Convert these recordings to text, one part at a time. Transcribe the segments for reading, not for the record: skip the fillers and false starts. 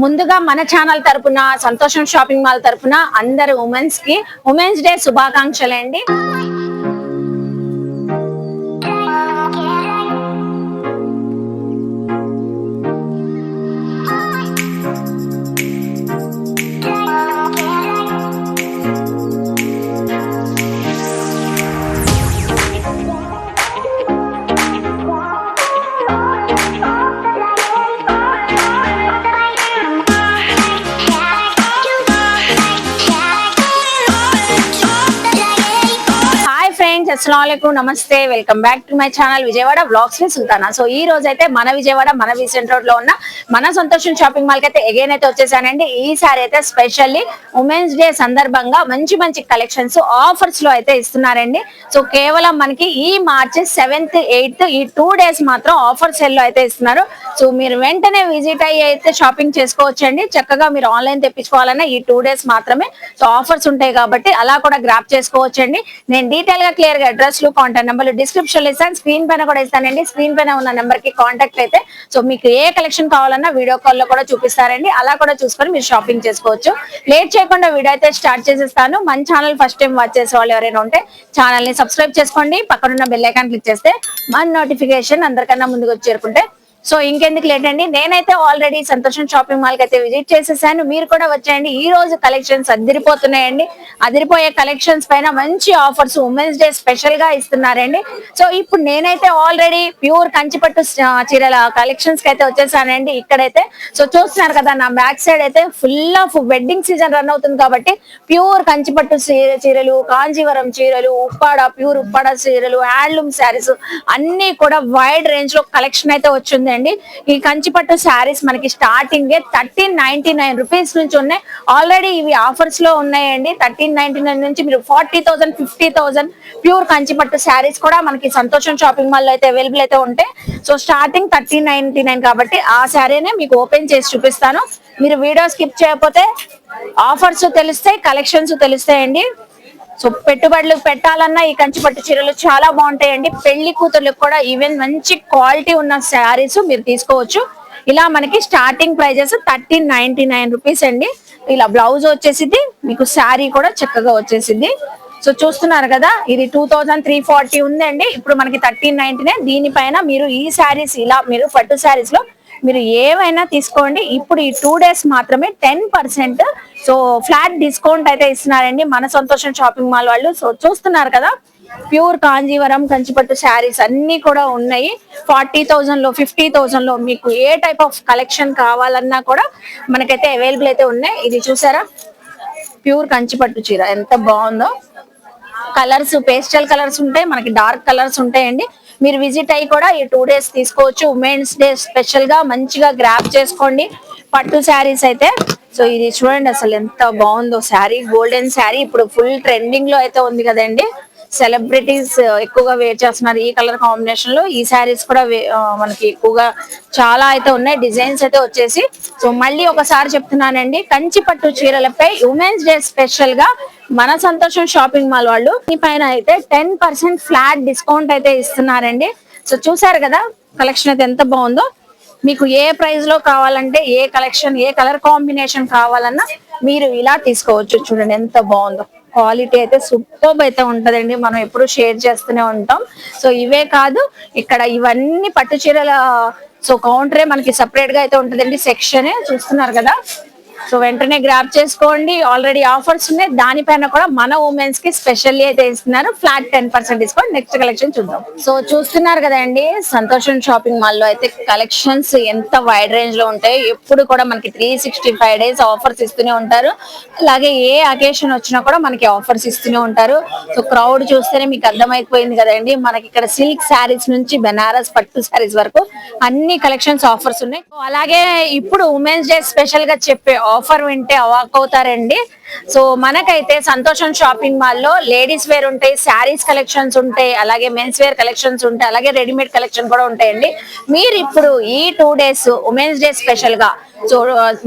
ముందుగా మన ఛానల్ తరపున సంతోషం షాపింగ్ మాల్ తరపున అందరు ఉమెన్స్ కి ఉమెన్స్ డే శుభాకాంక్షలు అండి. అస్సలాముఅలైకుం, నమస్తే, welcome back to my channel Vijayawada vlogs with Sultana. So ఈ రోజు అయితే మన విజయవాడ మన వీసెంట్ రోడ్ లో ఉన్న మన సంతోషం షాపింగ్ మాల్ కి అయితే అగైన్ అయితే వచ్చేసానండి. ఈసారి అయితే స్పెషల్లీ ఉమెన్స్ డే సందర్భంగా మంచి మంచి కలెక్షన్స్ ఆఫర్స్ లో అయితే ఇస్తున్నారండి. సో కేవలం మనకి ఈ మార్చ్ 7th 8th ఈ 2 days మాత్రం ఆఫర్ సేల్ లో అయితే ఇస్తున్నారు. సో మీరు వెంటనే విజిట్ అయ్యి అయితే షాపింగ్ చేసుకోవచ్చండి. చక్కగా మీరు ఆన్లైన్ తెప్పించుకోవాలన్నా ఈ 2 days మాత్రమే సో ఆఫర్స్ ఉంటాయి కాబట్టి అలా కూడా గ్రాప్ చేసుకోవచ్చండి. నేను డీటెయిల్ గా క్లియర్ గా అడ్రస్ లు కాంటాక్ట్ నెంబర్లు డిస్క్రిప్షన్ లో ఇస్తాను, స్క్రీన్ పైన కూడా ఇస్తానండి. స్క్రీన్ పైన ఉన్న నెంబర్ కి కాంటాక్ట్ అయితే సో మీకు ఏ కలెక్షన్ కావాలన్నా వీడియో కాల్ లో కూడా చూపిస్తారండి. అలా కూడా చూసుకొని మీరు షాపింగ్ చేసుకోవచ్చు. లేట్ చేయకుండా వీడియో అయితే స్టార్ట్ చేసేస్తాను. మన ఛానల్ ఫస్ట్ టైం వాచ్ చేసే వాళ్ళు ఎవరైనా ఉంటే ఛానల్ ని సబ్స్క్రైబ్ చేసుకోండి. పక్కనున్న బెల్ ఐకాన్ క్లిక్ చేస్తే మన నోటిఫికేషన్ అందరికన్నా ముందుకు చేరుకుంటే సో ఇంకెందుకు లేట్ అండి, నేనైతే ఆల్రెడీ సంతోషం షాపింగ్ మాల్ కి అయితే విజిట్ చేసేసాను. మీరు కూడా వచ్చేయండి. ఈ రోజు కలెక్షన్స్ అదిరిపోతున్నాయండి. అదిరిపోయే కలెక్షన్స్ పైన మంచి ఆఫర్స్ ఉమెన్స్ డే స్పెషల్ గా ఇస్తున్నారండి. సో ఇప్పుడు నేనైతే ఆల్రెడీ ప్యూర్ కంచిపట్టు చీరల కలెక్షన్స్ కి అయితే వచ్చేసానండి. ఇక్కడైతే సో చూస్తున్నారు కదా, నా బ్యాక్ సైడ్ అయితే full of wedding season run అవుతుంది కాబట్టి ప్యూర్ కంచిపట్టు చీరలు, కాంజీవరం చీరలు, ప్యూర్ ఉప్పాడ చీరలు, హ్యాండ్లూమ్ శారీస్ అన్ని కూడా వైడ్ రేంజ్ లో కలెక్షన్ అయితే వచ్చింది. ఈ కంచిపట్టు శారీస్ మనకి స్టార్టింగ్ 1399 రూపీస్ నుంచి ఉన్నాయి. ఆల్రెడీ ఇవి ఆఫర్స్ లో ఉన్నాయండి. 1399 నుంచి మీరు 40,000 50,000 ప్యూర్ కంచిపట్టు శారీస్ కూడా మనకి సంతోషం షాపింగ్ మాల్ లో అయితే అవైలబుల్ అయితే ఉంటాయి. సో స్టార్టింగ్ 1399 కాబట్టి ఆ శారీనే మీకు ఓపెన్ చేసి చూపిస్తాను. మీరు వీడియో స్కిప్ చేయకపోతే ఆఫర్స్ తెలుస్తాయి, కలెక్షన్స్ తెలుస్తాయండి. సో పెట్టుబడులు పెట్టాలన్నా ఈ కంచిపట్టు చీరలు చాలా బాగుంటాయండి. పెళ్లి కూతుర్లకు కూడా ఈవెన్ మంచి క్వాలిటీ ఉన్న శారీస్ మీరు తీసుకోవచ్చు. ఇలా మనకి స్టార్టింగ్ ప్రైజెస్ 1399 రూపీస్ అండి. ఇలా బ్లౌజ్ వచ్చేసింది, మీకు శారీ కూడా చక్కగా వచ్చేసింది. సో చూస్తున్నారు కదా, ఇది 2340 ఉందండి. ఇప్పుడు మనకి 1399. దీనిపైన మీరు ఈ శారీస్ ఇలా మీరు పట్టు శారీస్ లో మీరు ఏమైనా తీసుకోండి. ఇప్పుడు ఈ 2 days మాత్రమే 10% సో ఫ్లాట్ డిస్కౌంట్ అయితే ఇస్తున్నారండి మన సంతోషం షాపింగ్ మాల్ వాళ్ళు. సో చూస్తున్నారు కదా, ప్యూర్ కాంజీవరం కంచిపట్టు శారీస్ అన్ని కూడా ఉన్నాయి. 40,000 లో 50,000 లో మీకు ఏ టైప్ ఆఫ్ కలెక్షన్ కావాలన్నా కూడా మనకైతే అవైలబుల్ అయితే ఉన్నాయి. ఇది చూసారా, ప్యూర్ కంచిపట్టు చీర ఎంత బాగుందో. కలర్స్ పేస్టల్ కలర్స్ ఉంటాయి, మనకి డార్క్ కలర్స్ ఉంటాయండి. మీరు విజిట్ అయ్యి కూడా ఈ 2 days తీసుకోవచ్చు. ఉమెన్స్ డే స్పెషల్ గా మంచిగా గ్రాప్ చేసుకోండి పట్టు శారీస్ అయితే. సో ఇది చూడండి అసలు ఎంత బాగుందో శారీ, గోల్డెన్ శారీ ఇప్పుడు ఫుల్ ట్రెండింగ్ లో అయితే ఉంది కదండి. సెలబ్రిటీస్ ఎక్కువగా వేర్ చేస్తున్నారు ఈ కలర్ కాంబినేషన్ లో. ఈ శారీస్ కూడా మనకి ఎక్కువగా చాలా అయితే ఉన్నాయి, డిజైన్స్ అయితే వచ్చేసి. సో మళ్ళీ ఒకసారి చెప్తున్నానండి, కంచిపట్టు చీరలపై ఉమెన్స్ డే స్పెషల్ గా మన సంతోషం షాపింగ్ మాల్ వాళ్ళు ఈ పైన అయితే 10% ఫ్లాట్ డిస్కౌంట్ అయితే ఇస్తున్నారండి. సో చూసారు కదా కలెక్షన్ అయితే ఎంత బాగుందో. మీకు ఏ ప్రైస్ లో కావాలంటే ఏ కలెక్షన్ ఏ కలర్ కాంబినేషన్ కావాలన్నా మీరు ఇలా తీసుకోవచ్చు. చూడండి ఎంత బాగుందో. క్వాలిటీ అయితే సూపర్బ్ అయితే ఉంటదండి. మనం ఎప్పుడు షేర్ చేస్తూనే ఉంటాం. సో ఇవే కాదు, ఇక్కడ ఇవన్నీ పట్టు చీరల సో కౌంటరే మనకి సపరేట్ గా అయితే ఉంటదండి, సెక్షనే. చూస్తున్నారు కదా, సో వెంటనే గ్రాప్ చేసుకోండి. ఆల్రెడీ ఆఫర్స్ ఉన్నాయి, దానిపైన కూడా మన ఉమెన్స్ కి స్పెషల్లీ అయితే ఇస్తున్నారు ఫ్లాట్ 10% డిస్కౌంట్. నెక్స్ట్ కలెక్షన్ చూద్దాం. సో చూస్తున్నారు కదండి, సంతోషం షాపింగ్ మాల్ లో అయితే కలెక్షన్స్ ఎంత వైడ్ రేంజ్ లో ఉంటాయి. ఎప్పుడు కూడా మనకి 365 days ఆఫర్స్ ఇస్తూనే ఉంటారు. అలాగే ఏ అకేషన్ వచ్చినా కూడా మనకి ఆఫర్స్ ఇస్తూనే ఉంటారు. సో క్రౌడ్ చూస్తేనే మీకు అర్థమైపోయింది కదండి. మనకి ఇక్కడ సిల్క్ శారీస్ నుంచి బెనారస్ పట్టు శారీస్ వరకు అన్ని కలెక్షన్స్ ఆఫర్స్ ఉన్నాయి. అలాగే ఇప్పుడు ఉమెన్స్ డే స్పెషల్ గా చెప్పే ఆఫర్ వింటే అవాక్ అవుతారండి. సో మనకైతే సంతోషం షాపింగ్ మాల్ లో లేడీస్ వేర్ ఉంటాయి, శారీస్ కలెక్షన్స్ ఉంటాయి, అలాగే మెన్స్ వేర్ కలెక్షన్స్ ఉంటాయి, అలాగే రెడీమేడ్ కలెక్షన్ కూడా ఉంటాయండి. మీరు ఇప్పుడు ఈ 2 days ఉమెన్స్ డే స్పెషల్ గా సో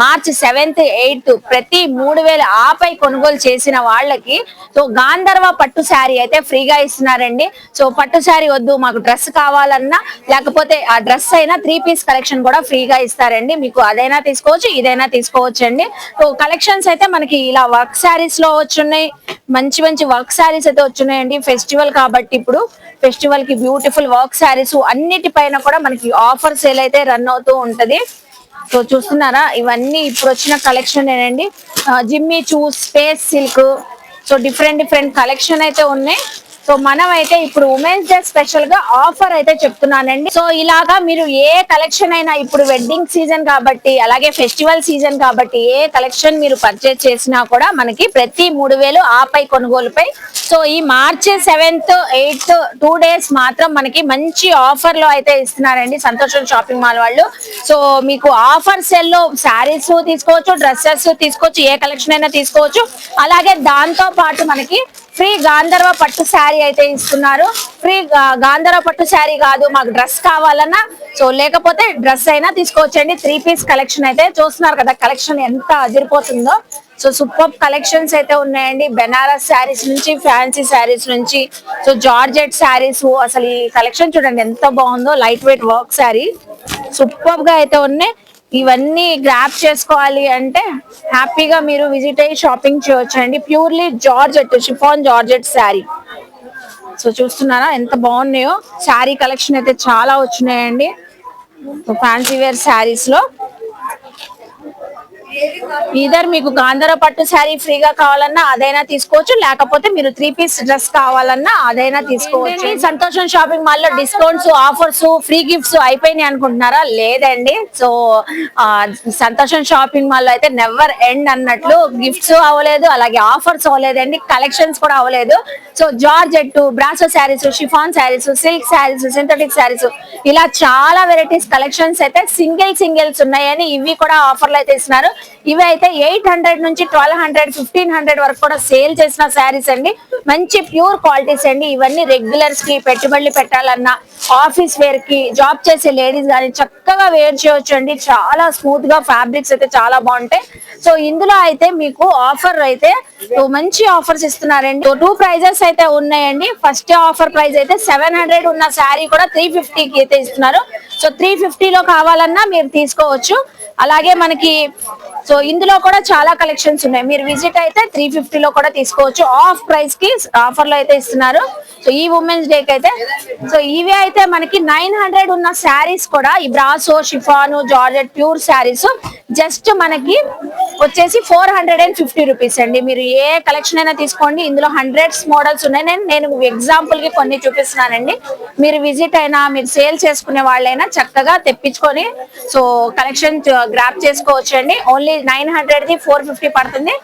మార్చ్ 7th 8th ప్రతి 3000 ఆపై కొనుగోలు చేసిన వాళ్ళకి సో గాంధర్వ పట్టు శారీ అయితే ఫ్రీగా ఇస్తున్నారండి. సో పట్టు శారీ వద్దు మాకు డ్రెస్ కావాలన్నా లేకపోతే ఆ డ్రెస్ అయినా 3 piece కలెక్షన్ కూడా ఫ్రీగా ఇస్తారండి. మీకు అదైనా తీసుకోవచ్చు, ఇదైనా తీసుకోవచ్చు అండి. సో కలెక్షన్స్ అయితే మనకి ఇలా వర్క్ శారీస్ లో వచ్చున్నాయి, మంచి మంచి వర్క్ శారీస్ అయితే వచ్చున్నాయండి. ఫెస్టివల్ కాబట్టి ఇప్పుడు ఫెస్టివల్ కి బ్యూటిఫుల్ వర్క్ శారీస్ అన్నిటిపైన కూడా మనకి ఆఫర్ సేల్ అయితే రన్ అవుతూ ఉంటది. సో చూస్తున్నారా ఇవన్నీ ఇప్పుడు వచ్చిన కలెక్షన్ ఏనండి. Jimmy Choo, space silk, so different collection అయితే ఉన్నాయి. సో మనం అయితే ఇప్పుడు ఉమెన్స్ డే స్పెషల్ గా ఆఫర్ అయితే చెప్తున్నానండి. సో ఇలాగా మీరు ఏ కలెక్షన్ అయినా ఇప్పుడు వెడ్డింగ్ సీజన్ కాబట్టి అలాగే ఫెస్టివల్ సీజన్ కాబట్టి ఏ కలెక్షన్ మీరు పర్చేజ్ చేసినా కూడా మనకి ప్రతి 3000 ఆపై కొనుగోలుపై సో ఈ మార్చ్ 7th 8th 2 days మాత్రం మనకి మంచి ఆఫర్ లో అయితే ఇస్తున్నారండి సంతోషం షాపింగ్ మాల్ వాళ్ళు. సో మీకు ఆఫర్ సెల్ లో శారీస్ తీసుకోవచ్చు, డ్రెస్సెస్ తీసుకోవచ్చు, ఏ కలెక్షన్ అయినా తీసుకోవచ్చు. అలాగే దాంతో పాటు మనకి ఫ్రీ గాంధర్వ పట్టు శారీ అయితే ఇస్తున్నారు. ఫ్రీ గాంధర్వ పట్టు శారీ కాదు మాకు డ్రెస్ కావాలన్నా సో లేకపోతే డ్రెస్ అయినా తీసుకోవచ్చండి. 3 piece కలెక్షన్ అయితే చూస్తున్నారు కదా, కలెక్షన్ ఎంత అదిరిపోతుందో. సో సూపర్ కలెక్షన్స్ అయితే ఉన్నాయండి. బెనారస్ శారీస్ నుంచి, ఫ్యాన్సీ శారీస్ నుంచి, సో జార్జెట్ శారీస్, అసలు ఈ కలెక్షన్ చూడండి ఎంత బాగుందో. Light weight work sari super గా అయితే ఉన్నాయి. ఇవన్నీ గ్రాప్ చేసుకోవాలి అంటే హ్యాపీగా మీరు విజిట్ అయ్యి షాపింగ్ చేయొచ్చు అండి. Purely georgette, chiffon georgette sari. So చూస్తున్నారా ఎంత బాగున్నాయో. శారీ కలెక్షన్ అయితే చాలా వచ్చినాయండి ఫ్యాన్సీ వేర్ శారీస్ లో. ఈధర్ మీకు గాంధర పట్టు శారీ ఫ్రీగా కావాలన్నా అదైనా తీసుకోవచ్చు, లేకపోతే మీరు 3 piece డ్రెస్ కావాలన్నా అదైనా తీసుకోవచ్చు. సంతోషం షాపింగ్ మాల్ లో డిస్కౌంట్స్, ఆఫర్స్, ఫ్రీ గిఫ్ట్స్ అయిపోయినాయి అనుకుంటున్నారా? లేదండి. సో సంతోషం షాపింగ్ మాల్ లో అయితే నెవర్ ఎండ్ అన్నట్లు గిఫ్ట్స్ అవ్వలేదు, అలాగే ఆఫర్స్ అవ్వలేదండి, కలెక్షన్స్ కూడా అవ్వలేదు. So georgette, brasso saris, chiffon saris, silk saris, synthetic saris, ఇలా చాలా వెరైటీస్ కలెక్షన్స్ అయితే సింగిల్స్ ఉన్నాయని ఇవి కూడా ఆఫర్లు అయితే ఇస్తున్నారు. ఇవి అయితే 800 నుంచి 1200 1500 వరకు కూడా సేల్ చేసిన శారీస్ అండి. మంచి ప్యూర్ క్వాలిటీస్ అండి. ఇవన్నీ రెగ్యులర్స్ కి, పెట్టుబడులు పెట్టాలన్నా, ఆఫీస్ వేర్ కి, జాబ్ చేసే లేడీస్ కానీ చక్కగా వేర్ చేయొచ్చు అండి. చాలా స్మూత్ గా ఫ్యాబ్రిక్స్ అయితే చాలా బాగుంటాయి. సో ఇందులో అయితే మీకు ఆఫర్ అయితే మంచి ఆఫర్స్ ఇస్తున్నారండి. 2 ప్రైజెస్ అయితే ఉన్నాయండి. ఫస్ట్ ఆఫర్ ప్రైస్ అయితే 700 ఉన్న శారీ కూడా 350 కి అయితే ఇస్తున్నారు. సో 350 లో కావాలన్నా మీరు తీసుకోవచ్చు. అలాగే మనకి సో ఇందులో కూడా చాలా కలెక్షన్స్ ఉన్నాయి. మీరు విజిట్ అయితే 350 లో కూడా తీసుకోవచ్చు. ఆఫ్ ప్రైస్ కి ఆఫర్ లో అయితే ఇస్తున్నారు. సో ఈ ఉమెన్స్ డే కి అయితే సో ఇవి అయితే మనకి 900 ఉన్న శారీస్ కూడా ఈ brasso, chiffon, georgette pure saris just మనకి వచ్చేసి 450 రూపీస్ అండి. మీరు ఏ కలెక్షన్ అయినా తీసుకోండి. ఇందులో హండ్రెడ్స్ మోడల్స్ ఉన్నాయి. నేను ఎగ్జాంపుల్ కి కొన్ని చూపిస్తున్నానండి. మీరు విజిట్ అయినా, మీరు సేల్ చేసుకునే వాళ్ళైనా చక్కగా తెప్పించుకొని సో కలెక్షన్ గ్రాప్ చేసుకోవచ్చు అండి. ఓన్లీ 900 ది 450 పడుతుంది,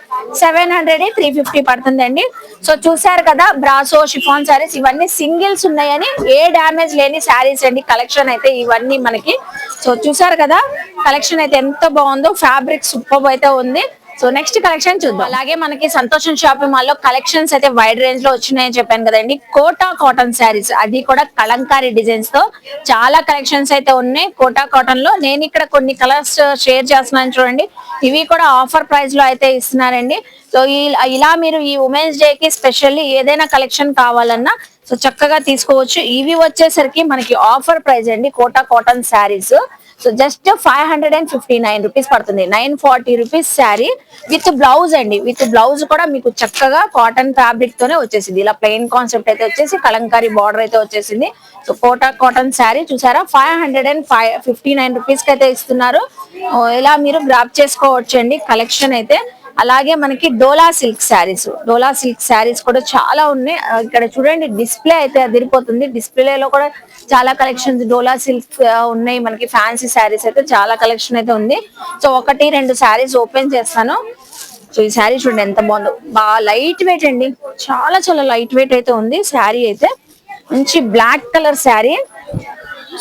700 350 పడుతుంది అండి. సో చూసారు కదా, బ్రాసో, షిఫాన్ శారీస్ ఇవన్నీ సింగిల్స్ ఉన్నాయని, ఏ డ్యామేజ్ లేని శారీస్ అండి. కలెక్షన్ అయితే ఇవన్నీ మనకి సో చూసారు కదా, కలెక్షన్ అయితే ఎంత బాగుందో. ఫ్యాబ్రిక్ సూపర్ అయితే ఉంది. సో నెక్స్ట్ కలెక్షన్ చూద్దాం. అలాగే మనకి సంతోషం షాపింగ్ మాల్ లో కలెక్షన్స్ అయితే వైడ్ రేంజ్ లో వచ్చినాయని చెప్పాను కదండి. కోటా కాటన్ శారీస్, అది కూడా కలంకారీ డిజైన్స్ తో చాలా కలెక్షన్స్ అయితే ఉన్నాయి. కోటా కాటన్ లో నేను ఇక్కడ కొన్ని కలర్స్ షేర్ చేస్తున్నాను చూడండి. ఇవి కూడా ఆఫర్ ప్రైస్ లో అయితే ఇస్తున్నారండి. సో ఇలా మీరు ఈ ఉమెన్స్ డే కి స్పెషల్లీ ఏదైనా కలెక్షన్ కావాలన్నా సో చక్కగా తీసుకోవచ్చు. ఇవి వచ్చేసరికి మనకి ఆఫర్ ప్రైస్ అండి. Kota cotton saris so just 559 rupees పడుతుంది. 940 రూపీస్ శారీ విత్ బ్లౌజ్ అండి. విత్ బ్లౌజ్ కూడా మీకు చక్కగా కాటన్ ఫ్యాబ్రిక్ తోనే వచ్చేసింది. ఇలా ప్లెయిన్ కాన్సెప్ట్ అయితే వచ్చేసి కలంకారీ బార్డర్ అయితే వచ్చేసింది. సో కోటా కాటన్ శారీ చూసారా, 559 రూపీస్ కి అయితే ఇస్తున్నారు. ఇలా మీరు గ్రాప్ చేసుకోవచ్చు అండి కలెక్షన్ అయితే. అలాగే మనకి డోలా సిల్క్ శారీస్ కూడా చాలా ఉన్నాయి. ఇక్కడ చూడండి డిస్ప్లే అయితే అదిరిపోతుంది. డిస్ప్లేలో కూడా చాలా కలెక్షన్స్ డోలా సిల్క్ ఉన్నాయి. మనకి ఫ్యాన్సీ శారీస్ అయితే చాలా కలెక్షన్ అయితే ఉంది. సో 1-2 శారీస్ ఓపెన్ చేస్తాను. సో ఈ శారీ చూడండి ఎంత బాగుందో. బాగా లైట్ వెయిట్ అండి, చాలా లైట్ వెయిట్ అయితే ఉంది. శారీ అయితే మంచి బ్లాక్ కలర్ శారీ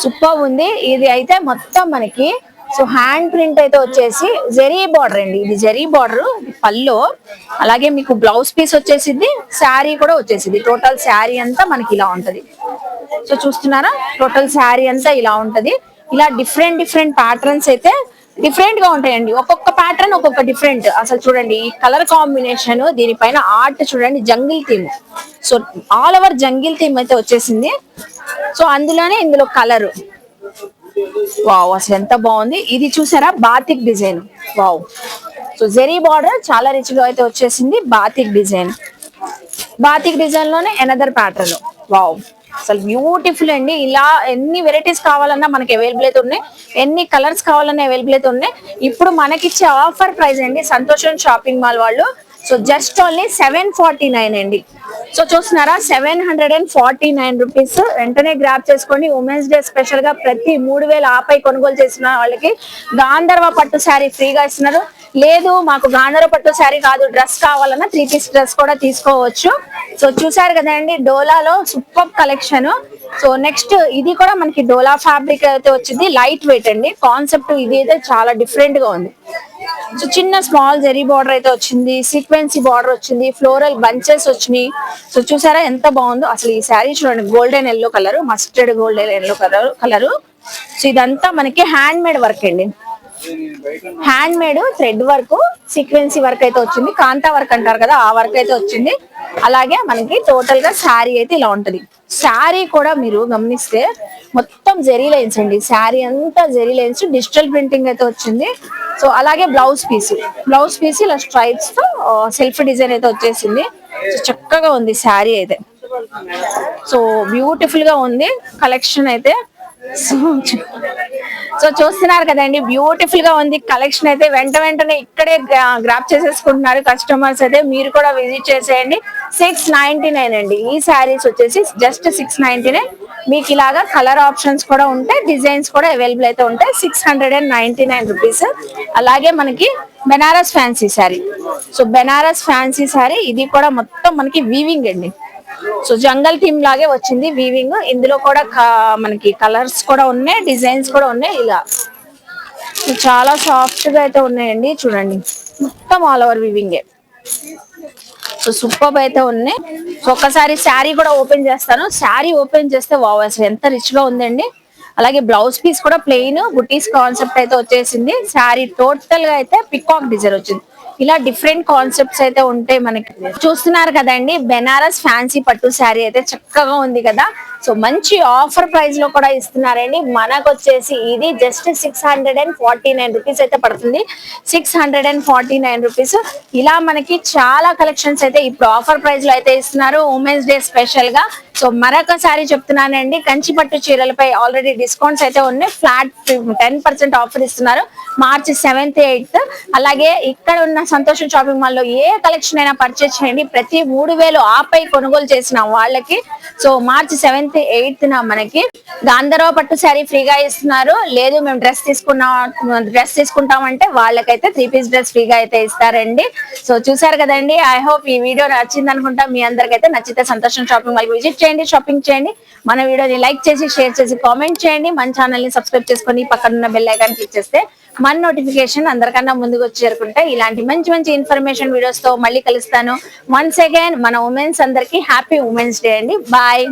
సూపర్ ఉంది. ఇది అయితే మొత్తం మనకి సో హ్యాండ్ ప్రింట్ అయితే వచ్చేసి జెరీ బార్డర్ అండి, ఇది జెరీ బార్డర్ పల్లో. అలాగే మీకు బ్లౌజ్ పీస్ వచ్చేసింది, శారీ కూడా వచ్చేసింది. టోటల్ శారీ అంతా మనకి ఇలా ఉంటది. సో చూస్తున్నారా, టోటల్ శారీ అంతా ఇలా ఉంటది. ఇలా డిఫరెంట్ డిఫరెంట్ ప్యాటర్న్స్ అయితే డిఫరెంట్ గా ఉంటాయండి. ఒక్కొక్క ప్యాటర్న్ ఒక్కొక్క డిఫరెంట్. అసలు చూడండి ఈ కలర్ కాంబినేషన్, దీనిపైన ఆర్ట్ చూడండి, jungle theme. So all over jungle theme అయితే వచ్చేసింది. సో అందులోనే ఇందులో కలర్, వావ్ అసలు ఎంత బాగుంది. ఇది చూసారా, batik design, wow. So zari border చాలా రిచ్ గా అయితే వచ్చేసింది. బాతిక్ డిజైన్, బాతిక్ డిజైన్ లోనే ఎనదర్ ప్యాటర్న్, వావ్ అసలు బ్యూటిఫుల్ అండి. ఇలా ఎన్ని వెరైటీస్ కావాలన్నా మనకి అవైలబుల్ అయితే ఉన్నాయి, ఎన్ని కలర్స్ కావాలన్నా అవైలబుల్ అయితే ఉన్నాయి. ఇప్పుడు మనకిచ్చే ఆఫర్ ప్రైస్ అండి సంతోషం షాపింగ్ మాల్ వాళ్ళు. సో జస్ట్ ఓన్లీ 749 అండి. సో చూస్తున్నారా, 749 రూపీస్. వెంటనే గ్రాప్ చేసుకోండి. ఉమెన్స్ డే స్పెషల్ గా ప్రతి 3000 ఆపై కొనుగోలు చేసిన వాళ్ళకి గాంధర్వ పట్టు శారీ ఫ్రీగా ఇస్తున్నారు. లేదు మాకు గాంధర్వ పట్టు శారీ కాదు, డ్రెస్ కావాలన్నా 3 పీస్ డ్రెస్ కూడా తీసుకోవచ్చు. సో చూసారు కదండి, డోలాలో సూపర్ కలెక్షన్. సో నెక్స్ట్ ఇది కూడా మనకి డోలా ఫ్యాబ్రిక్ అయితే వచ్చింది, లైట్ వెయిట్ అండి. కాన్సెప్ట్ ఇది అయితే చాలా డిఫరెంట్ గా ఉంది. సో చిన్న స్మాల్ జెరీ బార్డర్ అయితే వచ్చింది, సీక్వెన్సీ బార్డర్ వచ్చింది, ఫ్లోరల్ బంచెస్ వచ్చినాయి. సో చూసారా ఎంత బాగుందో. అసలు ఈ శారీ చూడండి, golden yellow colour, mustard golden yellow colour. So ఇదంతా మనకి హ్యాండ్ మేడ్ వర్క్ అండి, handmade thread work, sequence work అయితే వచ్చింది. కాంతా వర్క్ అంటారు కదా, ఆ వర్క్ అయితే వచ్చింది. అలాగే మనకి టోటల్ గా శారీ అయితే ఇలా ఉంటది. శారీ కూడా మీరు గమనిస్తే మొత్తం జెరీ లైన్స్ అండి, శారీ అంతా జెరీ లైన్స్, డిజిటల్ ప్రింటింగ్ అయితే వచ్చింది. సో అలాగే బ్లౌజ్ పీస్ ఇలా స్ట్రైప్స్ తో సెల్ఫ్ డిజైన్ అయితే వచ్చేసింది. సో చక్కగా ఉంది శారీ అయితే. సో బ్యూటిఫుల్ గా ఉంది కలెక్షన్ అయితే. సో చూస్తున్నారు కదండి, బ్యూటిఫుల్ గా ఉంది కలెక్షన్ అయితే. వెంటనే ఇక్కడే గ్రాప్ చేసేసుకుంటున్నారు కస్టమర్స్ అయితే. మీరు కూడా విజిట్ చేసేయండి. 699 అండి ఈ శారీస్ వచ్చేసి, జస్ట్ 699. మీకు ఇలాగా కలర్ ఆప్షన్స్ కూడా ఉంటాయి, డిజైన్స్ కూడా అవైలబుల్ అయితే ఉంటాయి. 699 రూపీస్. అలాగే మనకి Banaras fancy sari. So Banaras fancy sari ఇది కూడా మొత్తం మనకి వీవింగ్ అండి. సో జంగల్ థీమ్ లాగే వచ్చింది వీవింగ్. ఇందులో కూడా మనకి కలర్స్ కూడా ఉన్నాయి, డిజైన్స్ కూడా ఉన్నాయి. ఇలా చాలా సాఫ్ట్ గా అయితే ఉన్నాయండి, చూడండి మొత్తం ఆల్ ఓవర్ వీవింగే. సో సూపర్ అయితే ఉన్నాయి. సో ఒక్కసారి శారీ కూడా ఓపెన్ చేస్తాను. శారీ ఓపెన్ చేస్తే వావ్ అసలు ఎంత రిచ్ గా ఉందండి. అలాగే బ్లౌజ్ పీస్ కూడా ప్లెయిన్ బుటీస్ కాన్సెప్ట్ అయితే వచ్చేసింది. శారీ టోటల్ గా అయితే పికాక్ డిజైన్ వచ్చింది. ఇలా డిఫరెంట్ కాన్సెప్ట్స్ అయితే ఉంటాయి మనకి. చూస్తున్నారు కదండి, బెనారస్ ఫ్యాన్సీ పట్టు శారీ అయితే చక్కగా ఉంది కదా. సో మంచి ఆఫర్ ప్రైస్ లో కూడా ఇస్తున్నారండి. మనకు వచ్చేసి ఇది జస్ట్ 649 రూపీస్ అయితే పడుతుంది. 649 రూపీస్. ఇలా మనకి చాలా కలెక్షన్స్ అయితే ఇప్పుడు ఆఫర్ ప్రైస్ లో అయితే ఇస్తున్నారు ఉమెన్స్ డే స్పెషల్ గా. సో మరొకసారి చెప్తున్నానండి, కంచి పట్టు చీరలపై ఆల్రెడీ డిస్కౌంట్స్ అయితే ఉన్నాయి. ఫ్లాట్ 10% ఆఫర్ ఇస్తున్నారు మార్చి 7th 8th. అలాగే ఇక్కడ ఉన్న సంతోషం షాపింగ్ మాల్ లో ఏ కలెక్షన్ అయినా పర్చేస్ చేయండి, ప్రతి 3000 ఆపై కొనుగోలు చేసిన వాళ్ళకి సో మార్చి 7th 8th మనకి గాంధర్వ పట్టు శారీ ఫ్రీగా ఇస్తున్నారు. లేదు మేము డ్రెస్ తీసుకుంటామంటే వాళ్ళకైతే 3 పీస్ డ్రెస్ ఫ్రీగా అయితే ఇస్తారండి. సో చూసారు కదండి, ఐ హోప్ ఈ వీడియో నచ్చింది అనుకుంటా. మీ అందరికైతే నచ్చితే సంతోషం షాపింగ్ మాల్ విజిట్ చేయండి, షాపింగ్ చేయండి. మన వీడియోని లైక్ చేసి షేర్ చేసి కామెంట్ చేయండి. మన ఛానల్ ని సబ్స్క్రైబ్ చేసుకొని పక్కన ఉన్న బెల్ ఐకాన్ క్లిక్ చేస్తే మన నోటిఫికేషన్ అందరికన్నా ముందుకు వచ్చి చేరుకుంటే ఇలాంటి మంచి మంచి ఇన్ఫర్మేషన్ వీడియోస్ తో మళ్ళీ కలుస్తాను. వన్స్ అగైన్ మన ఉమెన్స్ అందరికి హ్యాపీ ఉమెన్స్ డే అండి. బాయ్.